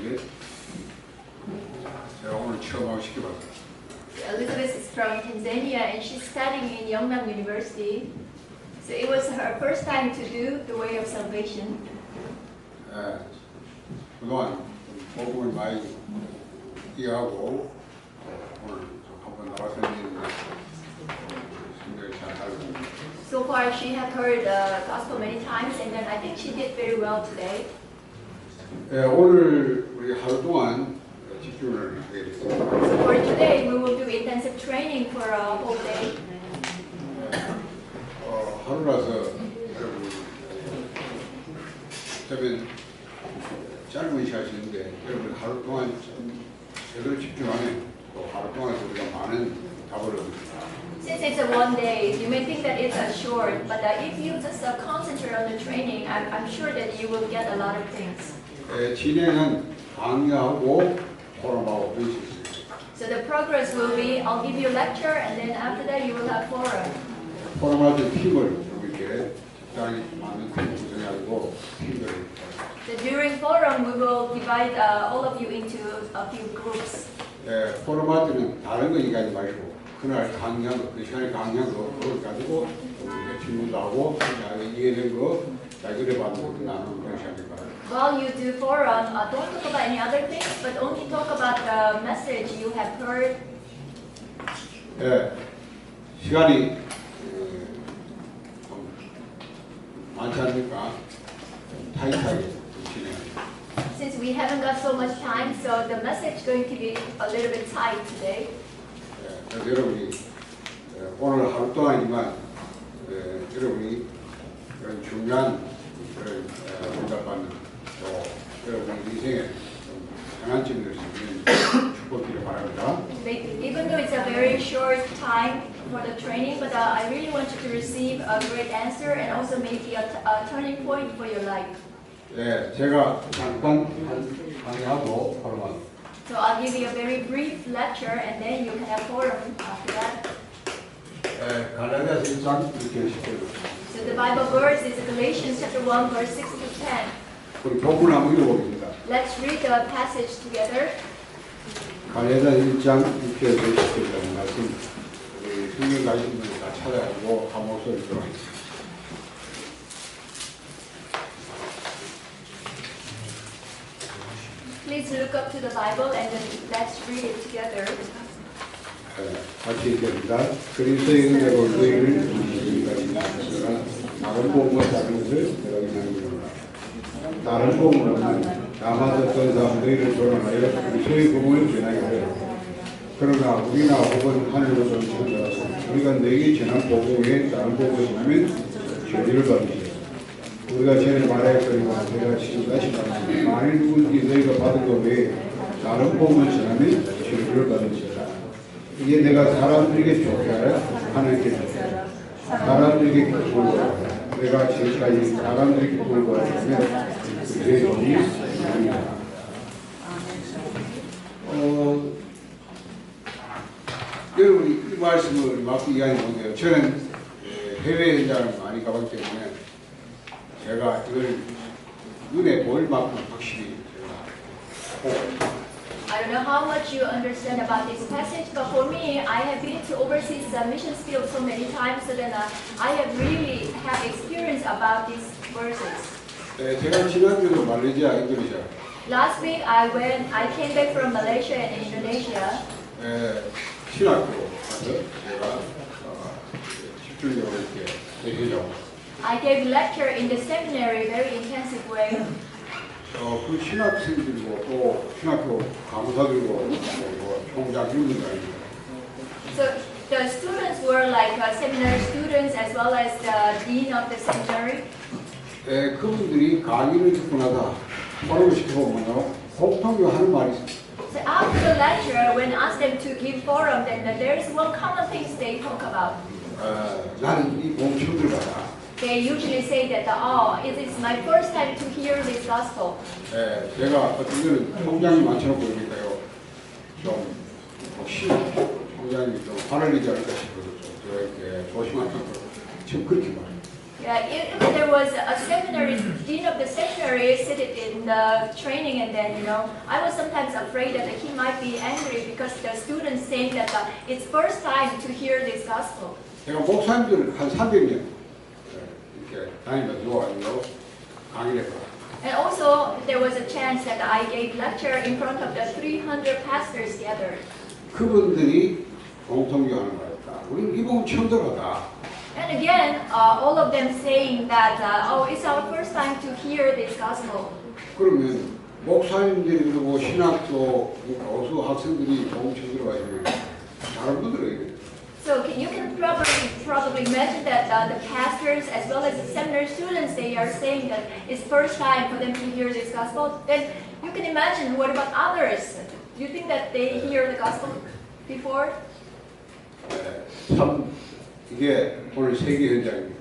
사람인데 제가 오늘 처음 하고 시켜봤어요. Elizabeth is from Tanzania and she's studying in Yeongnam University. So it was her first time to do the way of salvation. 그동안 복음을 많이 이해하고 오늘 한번 나와서 생각을 잘 하고. So far she had heard the gospel many times and then I think she did very well today. 오늘 우리 하루 동안 집중을 하게 됐습니다. So for today we will do intensive training for a whole day. 하루라서 여러분 어쩌면 짧은 시간인데 여러분 하루 동안 제대로 집중하면 또 하루 동안 우리가 많은 답을 얻습니다. Since it's a one day, you may think that it's a short, but if you just concentrate on the training, I'm sure that you will get a lot of things. 진행은 강의하고 포럼하고 그럴 수 있습니다. So the progress will be, I'll give you a lecture and then after that you will have forum. 포럼할 때 팀을 이렇게 적당히 많은 팀 구성해가지고 팀을. So during forum, we will divide all of you into a few groups. 포럼할 때는 다른 거 얘기하지 말고 그날 강의한 그 시간에 강의한 그걸 가지고 우리가 질문도 하고 이해된 거 그래 받는 것도 나누는 그런 시간이 돼요. While you do forum, don't talk about any other things, but only talk about the message you have heard. 시간이 좀 많지 않으니까 타이트하게 진행합니다. Since we haven't got so much time, so the message is going to be a little bit tight today. 그래서 여러분이 오늘 하루 동안이지만 여러분이 그런 중요한 그런 응답받는 또 여러분의 인생에 좀 장난점이 될 수 있는 축복기를 바랍니다. Even though it's a very short time for the training, but I really want you to receive a great answer and also maybe a turning point for your life. 제가 잠깐 강의하고 바로 So I'll give you a very brief lecture and then you can have forum after that. 갈라디아서 1장 이렇게 시켜요. So the Bible verse is Galatians chapter 1 verse 6 to 10. 우리 본문 한번 읽어보겠습니다. Let's read the passage together. 갈라디아 1장 6절에서 10절까지 말씀 우리 성경 가신 분들 다 찾아가지고 한 목소리 들어가겠습니다. Please look up to the Bible and then let's read it together. 같이 읽습니다. 그리스도의 은혜로 너희를 지금까지 나셨으나 다른 복음과 다른 것을 내가 이야기하노라. 다른 복음은 남아 듣던 사람들을 조롱하여 그리스도의 복음을 전하게 하여 그러나 우리나 혹은 하늘로서 전자라서 우리가 너에게 전한 복음 외에 다른 복음을 전하면 죄를 받으시오. 우리가 전에 말하였거니와 내가 지금까지 말하노라. 만일 누구든지 너희가 받은 것 외에 다른 복음을 전하면 죄를 받으시오. 이게 내가 사람들에게 좋게 하라 하나님께 좋게 하라. 사람들에게 기쁨을 구하라. 내가 지금까지 사람들에게 기쁨을 구하였으면 그의 돈이 아닙니다. 여러분이 이 말씀을 막 이해하는 건데요. 저는 해외 현장을 많이 가봤기 때문에 제가 이걸 눈에 보일 만큼 확실히 제가 I don't know how much you understand about this passage, but for me, I have been to overseas mission field so many times, so that I have really have experience about these verses. 제가 지난주에도 말레이시아, 인도네시아. Last week, I came back from Malaysia and Indonesia. 신학교로 가서 제가 집중적으로 이렇게 얘기하고. I gave lecture in the seminary, very intensive way. 그 신학생들이고 또 신학교 강사들이고 총장 이런 거 아닙니까? So the students were like seminary students as well as the dean of the seminary. 그분들이 강의를 듣고 나서 바로 시켜보면 보통 하는 말이 있어요. So after the lecture, when asked them to give forum, then there is one common thing they talk about. 나는 이 복음 처음 들어봤다. They usually say that, it is my first time to hear this gospel. 제가 어떤 때는 총장이 많쳐놓고 그러니까요. 좀 혹시 총장님이 좀 화를 내지 않을까 싶어서 좀 이렇게 조심하려고 지금 그렇게 말해요. Yeah, if there was a seminary, dean of the seminary sitting in the training, and then, I was sometimes afraid that he might be angry because the students saying that it's first time to hear this gospel. 제가 목사님들 한 300년 이렇게 다니면서 와가지고 강의를 했고. And also, there was a chance that I gave lecture in front of the 300 pastors gathered. 그분들이 공통교하는 거였다. 우리는 이 복음 처음 들어다. And again, all of them saying that, it's our first time to hear this gospel. 그러면 목사님들이 그리고 신학교 교수 학생들이 복음 처음 들어가시면 다른 분들은 So you can probably imagine that the pastors as well as the seminary students, they are saying that it's first time for them to hear this gospel. Then you can imagine, what about others? Do you think that they hear the gospel before? 참 이게 오늘 세계 현장입니다.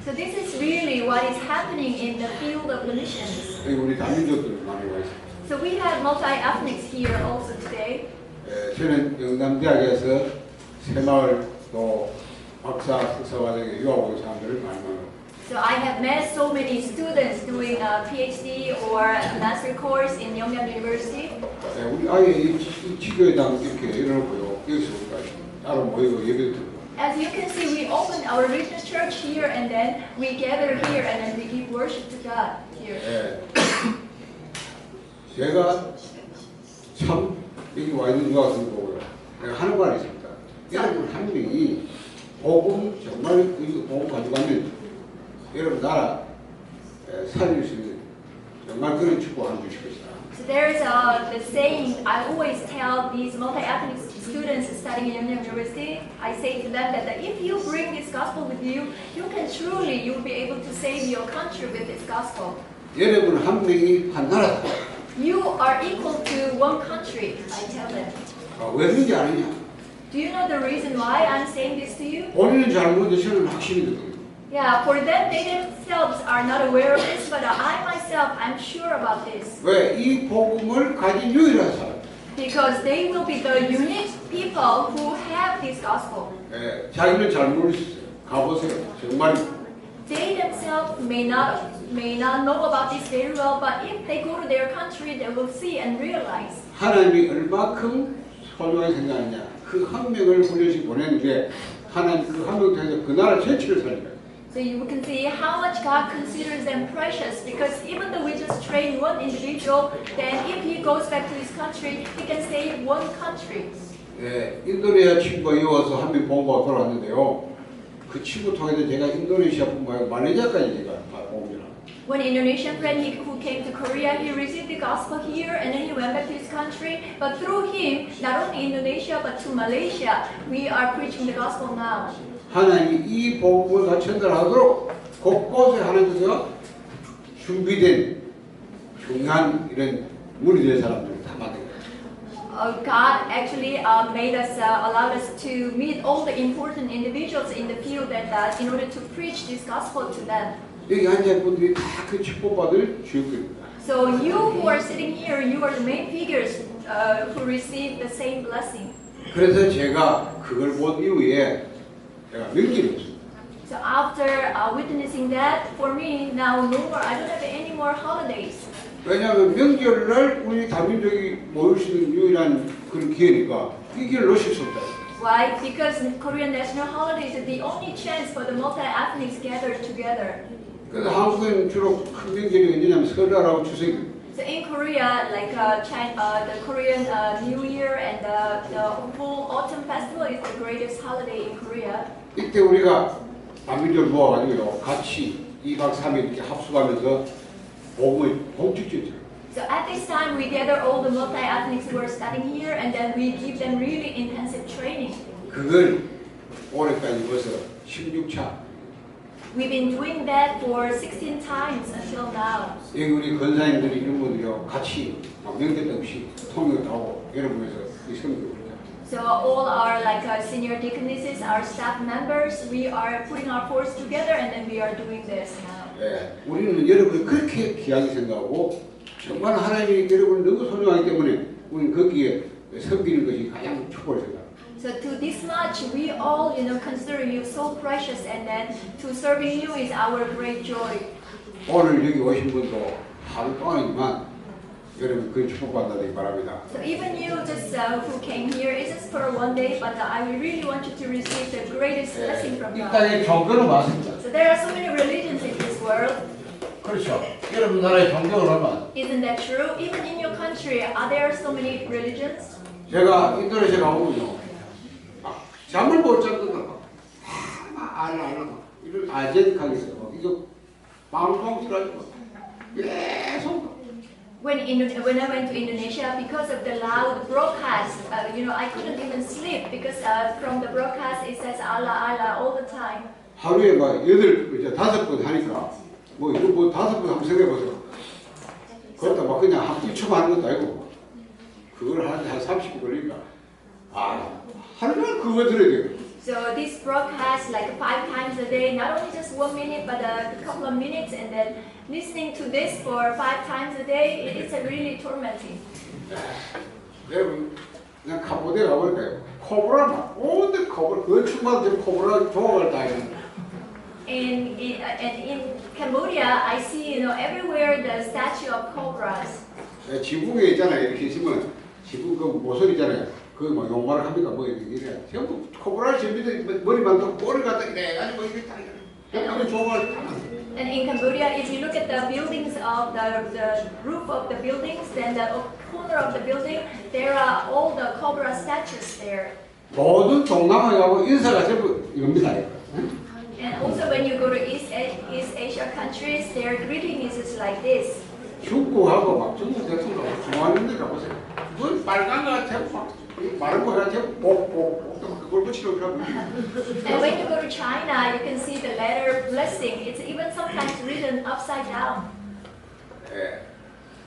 So this is really what is happening in the field of the missions. 여기 우리 다민족들 많이 와 있습니다. So we have multi-ethnics here also today. 저는 영남대학에서 새마을 또 박사 석사과정에 유학 온 사람들을 많이 만나고. So I have met so many students doing a PhD or a master course in Yongnam University. 우리 아예 이 지교회당 이렇게 열어놓고요. 여기서 우리가 따로 모이고 예배도 드리고. As you can see, we opened our regional church here, and then we gather here, and then we give worship to God here. 제가 참 여기 와 있는 유학생 보고요. 내가 하는 말이 있습니다. 여러분 한 명이 복음 정말 이 복음 가져가면 여러분 나라 살릴 수 있는 정말 그런 축복을 주실 것이다. So there is the saying I always tell these multi-ethnic students studying in Yongnam University. I say to them that if you bring this gospel with you, you will be able to save your country with this gospel. 여러분 한 명이 한 나라다. You are equal to one country, I tell them. 왜 그런지 아느냐? Do you know the reason why I'm saying this to you? 본인은 잘 모르는데 저는 확신이거든요. Yeah, for them, they themselves are not aware of this, but I myself, I'm sure about this. 왜? 이 복음을 가진 유일한 사람. Because they will be the unique people who have this gospel. 자기는 잘 모를 수 있어요. 가보세요. 정말. They themselves may not know about this very well, but if they go to their country, they will see and realize. 하나님이 얼마큼 소중하게 생각하느냐. 그 한 명을 훈련시 보내는데 하나님 그 한 명 통해서 그 나라 전체를 살려요. So you can see how much God considers them precious, because even though we just train one individual, then if he goes back to his country, he can save one country. 인도네시아 친구가 이어와서 한 명 본거가 돌아왔는데요. 그 친구 통해서 제가 인도네시아뿐만 아니라 말레이시아까지 제가 옵니다. One Indonesian friend who came to Korea, he received the gospel here, and then he went back to his country. But through him, not only Indonesia but to Malaysia, we are preaching the gospel now. 하나님이 이 복음을 다 전달하도록 곳곳에 하나님께서 준비된 중요한 이런 문이 될 사람들을 다 만들어요. God actually allowed us to meet all the important individuals in the field that in order to preach this gospel to them. 여기 앉은 분들이 다 그 축복받을 주역들입니다. So you who are sitting here, you are the main figures who receive the same blessing. 그래서 제가 그걸 본 이후에 제가 명절이 없습니다. So after witnessing that, for me now no more. I don't have any more holidays. 왜냐하면 명절날 우리 다민족이 모일 수 있는 유일한 그런 기회니까 이 기회를 놓칠 수 없다. Why? Because Korean national holidays is the only chance for the multi-ethnics gathered together. 그래서 한국은 주로 큰 명절이 언제냐면 설날하고 추석입니다. So in Korea, like the Korean New Year and the full autumn festival is the greatest holiday in Korea. 이때 우리가 다민족을 모아가지고요 같이 2박 3일 이렇게 합숙하면서 복음을 봉축지죠. So at this time, we gather all the multi-ethnics who are studying here, and then we give them really intensive training. 그걸 올해까지 벌써 16차. We've been doing that for 16 times until now. 여기 우리 권사님들이 이런 분들이요 같이 명절 없이 통역을 하고 여러분에서 이 성경을 So all our senior deaconesses, our staff members, we are putting our force together, and then we are doing this now. 우리는 여러분을 그렇게 귀하게 생각하고 정말 하나님이 여러분을 너무 소중하기 때문에 우리는 거기에 섬기는 것이 가장 축복을 생각합니다. So to this much, we all, consider you so precious, and then to serving you is our great joy. 오늘 여기 오신 분도 하루 동안이지만 여러분 그 축복받아들이 바랍니다. So even you just who came here, it's just for one day, but I really want you to receive the greatest blessing from 이 God. 땅에 종교는 많습니다. So there are so many religions in this world. 그렇죠. 여러분 나라에 종교가 얼마나? Isn't that true? Even in your country, are there so many religions? 제가 인도네시아 가보면요, 잠을 못 잡는다. 알라 이런 아젠하게 있어요. 이거 방송 틀어지고 계속. When I went to Indonesia, because of the loud broadcast, I couldn't even sleep because from the broadcast it says Allah, Allah all the time. 하루에 막 5번 하니까 뭐 이거 뭐 5번 한번 생각해보세요. 그렇다 막 그냥 한 1초만 하는 것도 아니고 그걸 하는데 한 30분 걸리니까 하루만 그거 들어야 돼요. So this broadcast like 5 times a day, not only just 1 minute, but a couple of minutes, and then listening to this for 5 times a day, it's a really tormenting. 여러분 그냥 캄보디아 가보니까요. 코브라 막 온데 코브라 그 춤만 코브라 조각을 다 있는. And in Cambodia, I see everywhere the statue of cobras. 지붕에 있잖아요. 이렇게 있으면 지붕 그 모서리 있잖아요. 그뭐 용마를 합니까 뭐 이래. 전부 코브라 준비돼 머리만 또 꼬리 갖다 이래 가지고 이게 딱 하면 조각을 딱. And in Cambodia, if you look at the buildings of the roof of the buildings, then the corner of the building, there are all the cobra statues there. 모든 동남아에 가고 인사가 전부 이겁니다. And also when you go to East Asia countries, their greeting is like this. 중국하고 막 중국 대통령 좋아하는 데 가보세요. 그 빨간 거 같아요. 마른 거 같아요. 복복 그걸 붙이려고 그러고. And when you go to China, you can see the letter blessing. It's even sometimes written upside down. 예.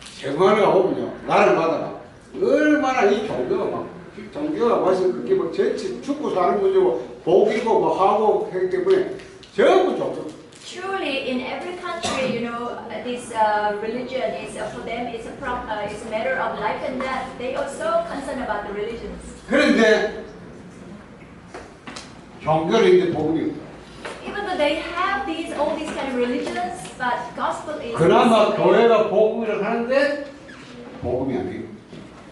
세관에 가보면요. 날마다 얼마나 이 종교가 와서 그게 뭐 죽고 사는 문제고 복이고 뭐 하고 하기 때문에 전부 종교. Truly, in every country, this religion is for them. It's a matter of life and death. They are so concerned about the religions. 그런데 종교는 이제 복음이. Even though they have all these kind of religions, but gospel is. 그나마 교회가 복음이라고 하는데 복음이 아니에요.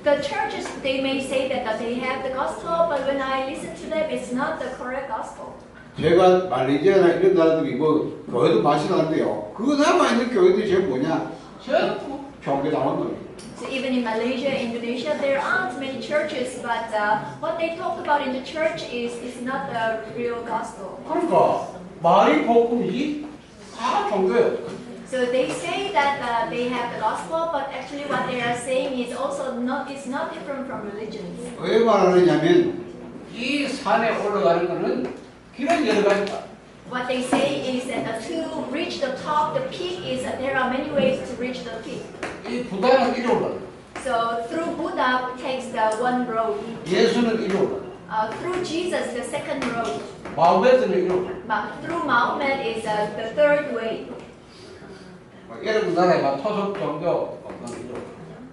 The churches, they may say that they have the gospel, but when I listen to them, it's not the correct gospel. 제가 말레이시아나 이런 나라들이 뭐 교회도 마시는데요. 그 남아있는 교회들이 제일 뭐냐? 전부 종교 나온 거예요. So even in Malaysia, Indonesia, there aren't many churches, but what they talk about in the church is not the real gospel. 그러니까 말이 복음이지 다 종교예요. So they say that they have the gospel, but actually what they are saying is also not different from religions. 왜 말하느냐면 이 산에 올라가는 거는 길은 여러 가지다. What they say is that to reach the top, the peak is that there are many ways to reach the peak. 이 부다는 이리 올라가. So through Buddha takes the one road. 예수는 이리 올라가. Through Jesus, the second road. 마음에서는 이리 올라가. Through Mahomet is the third way. 여러분 나라에 막 토속 종교 이리 올라가.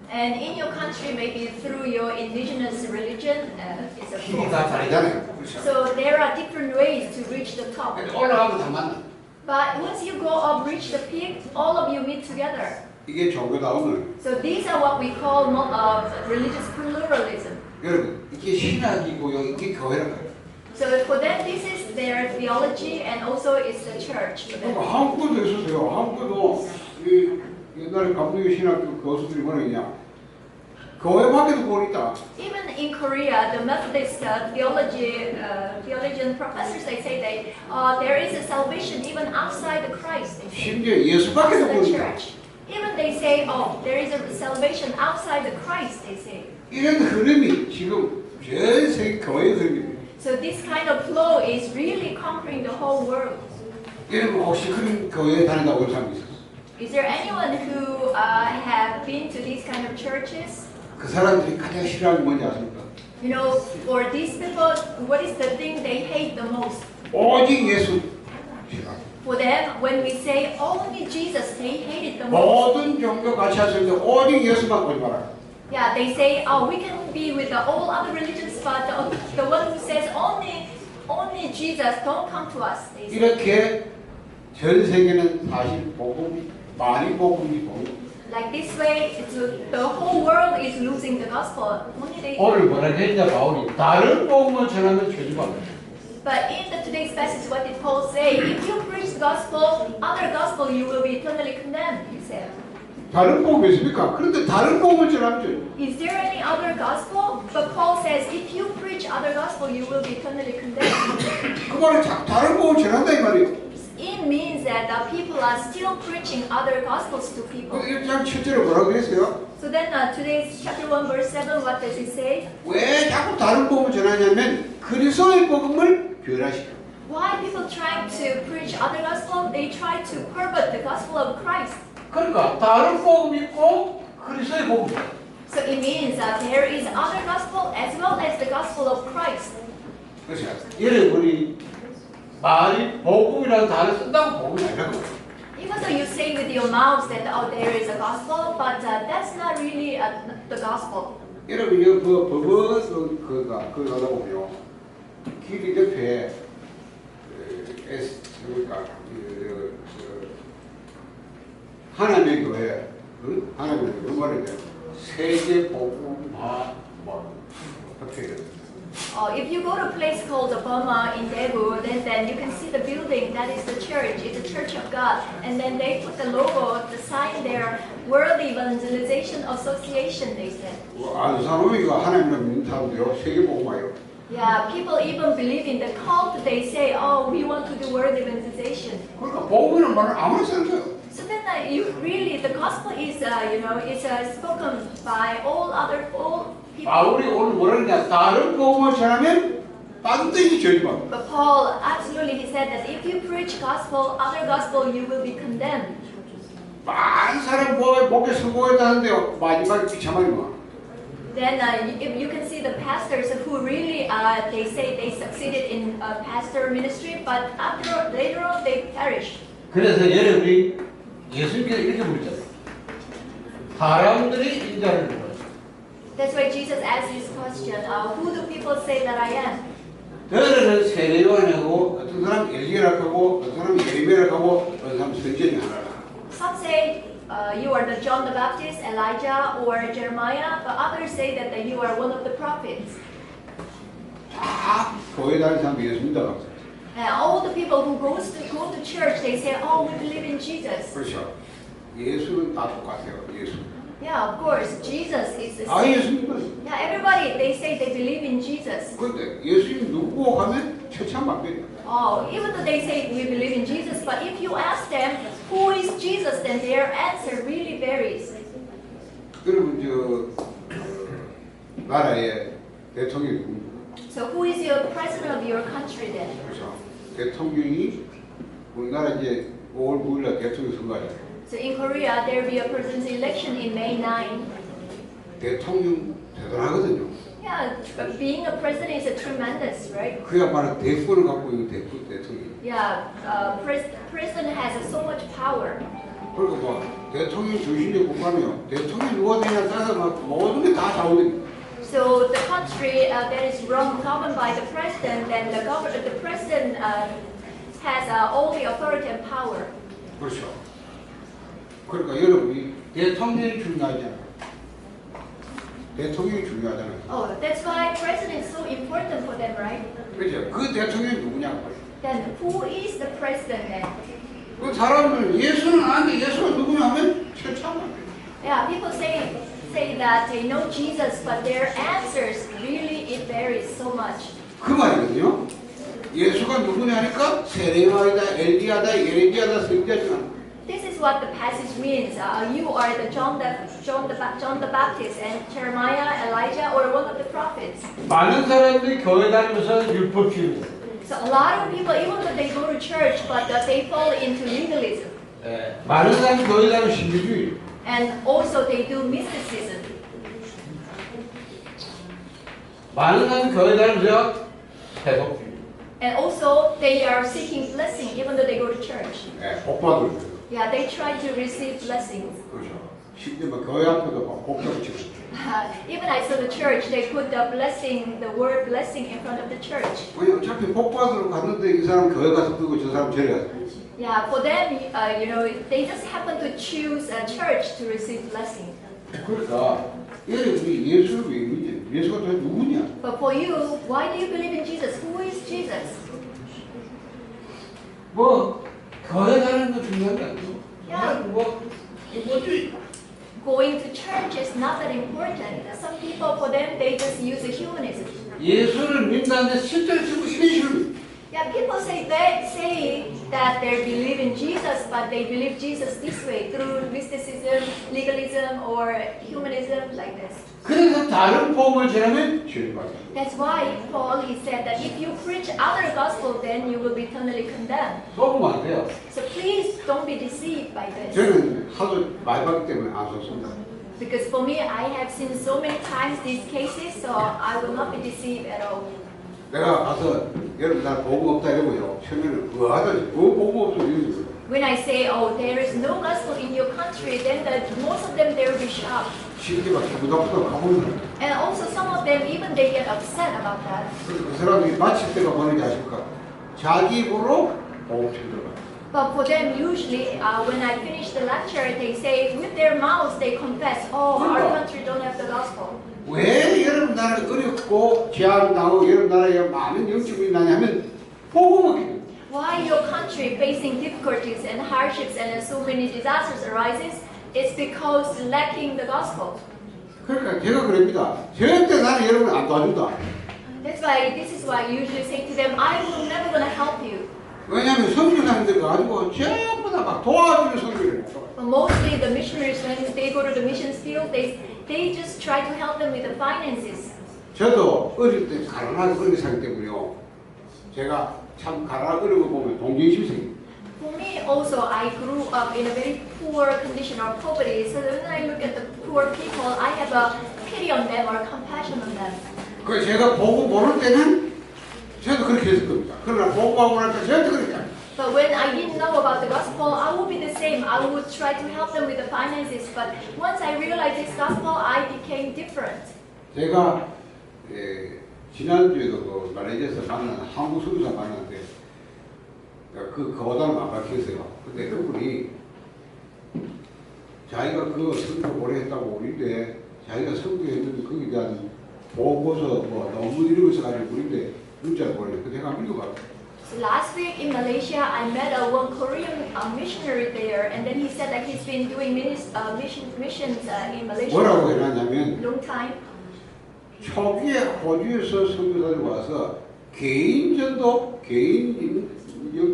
And in your country, maybe through your indigenous religion, is a 길이 다 다르잖아요. So there are different ways to reach the top. 올라가면 다 만나. But once you go up, reach the peak, all of you meet together. 이게 종교다운 거예요. So these are what we call religious pluralism. 여러분 이게 신학이고요. 이게 교회라고요. So for them, this is their theology, and also it's the church. For them. 한국도 있었어요. 한국도 이 옛날에 감독의 신학교 교수들이 뭐냐? 교회 밖에도 뭘 있다. Even in Korea, the Methodist theologian professors, they say there is a salvation even outside the Christ. They say. 심지어 예수 밖에도 Outside 뭘 the 있다. church. Even they say, there is a salvation outside the Christ. They say. 이런 흐름이 지금 전 세계 교회의 흐름입니다. So this kind of flow is really conquering the whole world. 여러분 혹시 그런 교회에 다닌다고 하는 사람이 있었어요? Is there anyone who have been to these kind of churches? 그 사람들이 가장 싫어하는 게 뭔지 아십니까? For these people, what is the thing they hate the most? 오직 예수 싫어합니다. For them, when we say only Jesus, they hate it the most. 모든 종교 같이 하시는데 오직 예수만 보지 마라. Yeah, they say, oh, we can be with all other religions, but the one who says only Jesus, don't come to us. They say. 이렇게 전 세계는 사실 많이 복음이 보고 Like this way, the whole world is losing the gospel. Only they. 오늘 뭐라 했냐 바울이 다른 복음을 전하면 죄지만. But in today's passage, what did Paul say? If you preach the gospel, other gospel, you will be eternally condemned. He said. 다른 복음이 있습니까? 그런데 다른 복음을 전하면 Is there any other gospel? But Paul says, if you preach other gospel, you will be eternally condemned. 그 말은 다른 복음을 전한다 이 말이에요. It means that the people are still preaching other gospels to people. 1장 7절에 뭐라고 했어요? So then today's chapter 1 verse 7, what does it say? 왜 자꾸 다른 복음을 전하냐면 그리스도의 복음을 변화시켜. Why people trying to preach other gospel? They try to pervert the gospel of Christ. 그러니까 다른 복음이 있고 그리스도의 복음. So it means that there is other gospel as well as the gospel of Christ. 그렇죠. 여러분이 말이 복음이라는 단어 쓴다고 복음이 아니라고. Even though you say with your mouths that oh there is a gospel, but that's not really the gospel. 여러분 이거 법원 그가 보면 길 옆에 하나님의 교회, 하나님의 교회 말인데 세계 복음화 협회거든요. If you go to a place called Burma in Daegu, then you can see the building. That is the church. It's the Church of God. And then they put the logo, the sign there, World Evangelization Association. They said. 아는 사람이 이거 하나님을 믿는 사람도요 세계 복음화요. Yeah, people even believe in the cult. They say, oh, we want to do world evangelization. 그러니까 복음이라는 말을 아무나 쓰는 거예요. So then, you really, the gospel is, it's spoken by all people. 바울이 오늘 뭐라 그러냐? 다른 복음을 전하면 반드시 죄지만. But Paul, absolutely, he said that if you preach gospel, other gospel, you will be condemned. 많은 사람 복에 성공했다는데요. 마지막에 비참하게 뭐. Then if you can see the pastors who really, they say they succeeded in pastor ministry, but later on they perished. 그래서 여러분이 예수님께서 이렇게 물었잖아요. 사람들이 인자를 누구냐? That's why Jesus asked this question, who do people say that I am? 너희는 세례요한하고 어떤 사람 엘리야라고 하고 어떤 사람 예레미야라고 하고 어떤 사람 선지자가 하나라. Some say you are the John the Baptist, Elijah, or Jeremiah, but others say that you are one of the prophets. 다 교회 다니는 사람 예수 믿어요. And all the people who go to church, they say, oh, we believe in Jesus. 그렇죠. 예수는 다 똑같아요. 예수. Yeah, of course, Jesus is the 다 same. 예수 믿어요. Yeah, everybody, they say they believe in Jesus. 그런데 예수님 누구고 하면 천차만별이야. Oh, even though they say we believe in Jesus, but if you ask them who is Jesus, then their answer really varies. 여러분 나라의 대통령이 누굽니까? So who is your president of your country then? 그렇죠. 대통령이 우리나라 이제 5월 9일날 대통령 선거하잖아요. So in Korea, there will be a presidential election in May 9. 대통령 대단하거든요. Yeah, being a president is a tremendous, right? 그야말로 대권을 갖고 있는 대통령. Yeah, president has so much power. 그러니까 뭐 대통령 중심의 국가면 대통령 누가 되냐에 따라서 막 모든 게 다 좌우됩니다. So the country that is governed by the president, then the president has all the authority and power. 그렇죠. 그러니까 여러분이 대통령이 중요하잖아요. 대통령이 중요하잖아요. Oh, that's why president is so important for them, right? 그렇죠. 그 대통령이 누구냐고. Then who is the president then? 그 사람들 예수는 아는데 예수가 누구냐 하면 천차만별. Yeah, people say that they know Jesus, but their answers really it varies so much. 그 말이거든요. 예수가 누구냐 하니까 세례요한이다, 엘리야다, 예레미야다, 선지자지만. This is what the passage means. You are the John the Baptist and Jeremiah, Elijah, or one of the prophets. 많은 사람들이 교회 다니면서 율법주의입니다. So a lot of people, even though they go to church, but they fall into legalism. 많은 사람이 교회 다니면 신비주의. And also they do mysticism. 많은 사람이 교회 다니면서 세속주의. And also they are seeking blessing, even though they go to church. 복 받을. Yeah, they try to receive blessings. 그렇죠. 심지어 교회 앞에도 막 복잡을 치고. Even I saw the church, they put the blessing, the word blessing in front of the church. 왜 어차피 복 받으러 갔는데 이 사람 교회 가서 뜨고 저 사람 절에 가서. Yeah, for them, they just happen to choose a church to receive blessing. 그러니까 여러분이 예수를 왜 믿냐? 예수가 도대체 누구냐? But for you, why do you believe in Jesus? Who is Jesus? 뭐 교회 가는 거 중요한 게 아니고 야. 그냥 뭐 뭐지? Going to church is not that important. Some people, for them, they just use a humanism. 예수를 믿는다는데 실제로 지금 이런 식으로 Yeah, people say that they believe in Jesus, but they believe Jesus this way through mysticism, legalism, or humanism, like this. 그래서 다른 복음을 전하면 죄를 받아. That's why Paul he said that if you preach other gospel, then you will be eternally condemned. 속으면 안 돼요. So please don't be deceived by this. 저는 하도 많이 봤기 때문에 안 속습니다. Because for me, I have seen so many times these cases, so I will not be deceived at all. 내가 가서 여러분 나 복음 없다 이러고요. 처음에는 하다지 복음 없어 이러죠. When I say, oh, there is no gospel in your country, then most of them, they will be shocked. 쉽게 막 부닥부닥 가보는 거예요. And also some of them, even they get upset about that. 그 사람이 마칠 때가 뭐는지 아십니까? 자기 입으로 복음 들어가. But for them, usually, when I finish the lecture, they say, with their mouths, they confess, oh, our country don't have the gospel. 왜 여러분 나라가 어렵고 제한 당하고 여러분 나라에 많은 영적이 나냐면 복음을 Why your country facing difficulties and hardships and so many disasters arises? It's because lacking the gospel. 그러니까 제가 그럽니다. 절대 나는 여러분을 안 도와준다. That's why this is why I usually say to them, I will never gonna help you. 왜냐하면 선교사님들 가지고 전부 다 막 도와주는 선교를 해요. But mostly the missionaries, when they go to the missions field, they just try to help them with the finances. 저도 어릴 때 가난하게 어리게 살기 때문에요. 제가 참 가난하게 어려운 거 보면 동정심 생깁니다. For me also, I grew up in a very poor condition or poverty. So when I look at the poor people, I have a pity on them or compassion on them. 그래서 제가 보고 모를 때는 저도 그렇게 했을 겁니다. 그러나 보고하고 나니까 저도 그렇게 합니다. But when I didn't know about the gospel, I would be the same. I would try to help them with the finances. But once I realized this gospel, I became different. 제가 지난주에도 그 말레이시아에서 만난 한국 선교사 만났는데 그 거다는 안 밝혔어요. 근데 그분이 자기가 그 선교 오래 했다고 우리인데 자기가 선교했는데 거기에 대한 보고서 뭐 너무 이러고 있어가지고 우리인데 문자를 보내요. 그 제가 읽어봤어요. So last week in Malaysia, I met one Korean missionary there, and then he said that he's been doing missions in Malaysia 뭐라고 for 해놨냐면 a long time. 초기에 호주에서 선교사들이 와서 개인 전도, 개인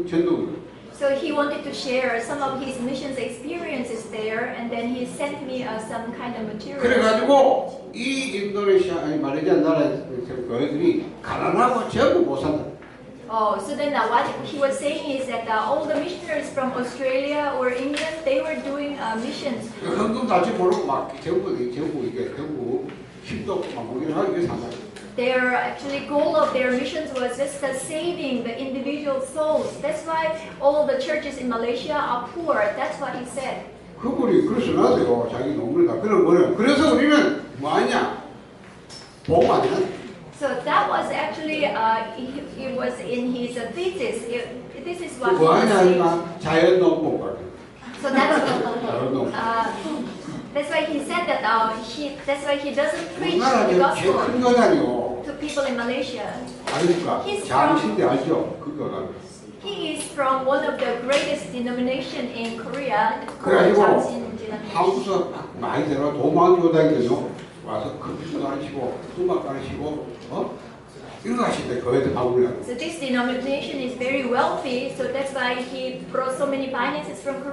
전도. So he wanted to share some of his missions experiences there, and then he sent me some kind of material. 그래가지고 이 인도네시아 아니 말레이시아 나라의 교회들이 가난하고 전부 못 산다. Oh, so then what he was saying is that all the missionaries from Australia or England, they were doing missions. 현금 다시 보내고 막 전부 힘도 막 모기를 하기 위해서 한다. Their actually goal of their missions was just saving the individual souls. That's why all the churches in Malaysia are poor. That's what he said. 그분이 그래서 나도요 자기 논문에다 그런 거는 그래서 우리는 뭐하냐 보고 아니야. So that was actually it was in his thesis. This is what he 뭐하냐 was saying. 하니까 자연농법 같은. So that's 자연농법. that's why he said that that's why he doesn't preach 우리나라 the 제일 gospel 큰 거잖아요. to people in Malaysia. 아닙니까? He's 장신대 알죠? 그거가. He is from one of the greatest denomination in Korea. 그래가지고 Jamsin denomination. 한국에서 많이 들어 도망 교단이거든요. 와서 컴퓨터 가르치고 음악 가르치고 이런 거 하시는데 거기에 한국이라고. So this denomination is very wealthy, so that's why he brought so many finances from Korea.